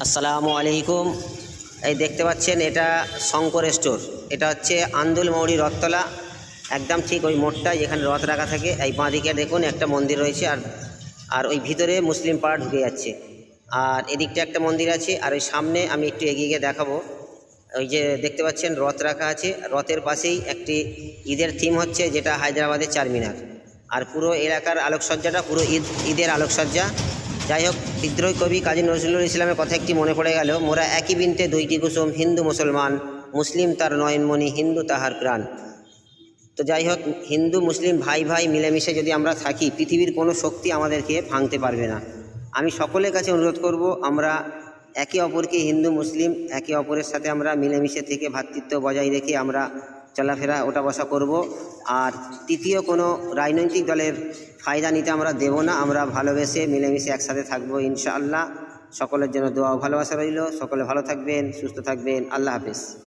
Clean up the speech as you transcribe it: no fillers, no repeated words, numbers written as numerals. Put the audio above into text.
আসসালামু আলাইকুম। এই দেখতে পাচ্ছেন এটা শঙ্কর স্টোর। এটা হচ্ছে আন্দুল মৌরি রথতলা, একদম ঠিক ওই মোড়টায় এখানে রথ রাখা থাকে। এই বাঁদিকে দেখুন একটা মন্দির রয়েছে, আর আর ওই ভিতরে মুসলিম পাড়া ঢুকে যাচ্ছে, আর এদিকটা একটা মন্দির আছে। আর ওই সামনে আমি একটু এগিয়ে গিয়ে দেখাবো, ওই যে দেখতে পাচ্ছেন রথ রাখা আছে, রথের পাশেই একটি ঈদের থিম হচ্ছে, যেটা হায়দ্রাবাদের চারমিনার। আর পুরো এলাকার আলোকসজ্জাটা পুরো ঈদের আলোকসজ্জা। যাই হোক, বিদ্রোহী কবি কাজী নজরুল ইসলামের কথা একটি মনে পড়ে গেল, মোরা একই বৃন্তে দুইটি কুসুম, হিন্দু মুসলমান, মুসলিম তার নয়নমণি, হিন্দু তাহার প্রাণ। তো যাই হোক, হিন্দু মুসলিম ভাই ভাই মিলেমিশে যদি আমরা থাকি, পৃথিবীর কোনো শক্তি আমাদেরকে ভাঙতে পারবে না। আমি সকলের কাছে অনুরোধ করব, আমরা একে অপরকে, হিন্দু মুসলিম একে অপরের সাথে আমরা মিলেমিশে থেকে ভ্রাতৃত্ব বজায় রেখে আমরা চলাফেরা ওঠা বসা করব। আর তৃতীয় কোনো রাজনৈতিক দলের ফায়দা নিতে আমরা দেব না। আমরা ভালোবেসে মিলেমিশে একসাথে থাকবো ইনশাআল্লাহ। সকলের জন্য দোয়া ও ভালোবাসা রইল। সকলে ভালো থাকবেন, সুস্থ থাকবেন। আল্লাহ হাফেজ।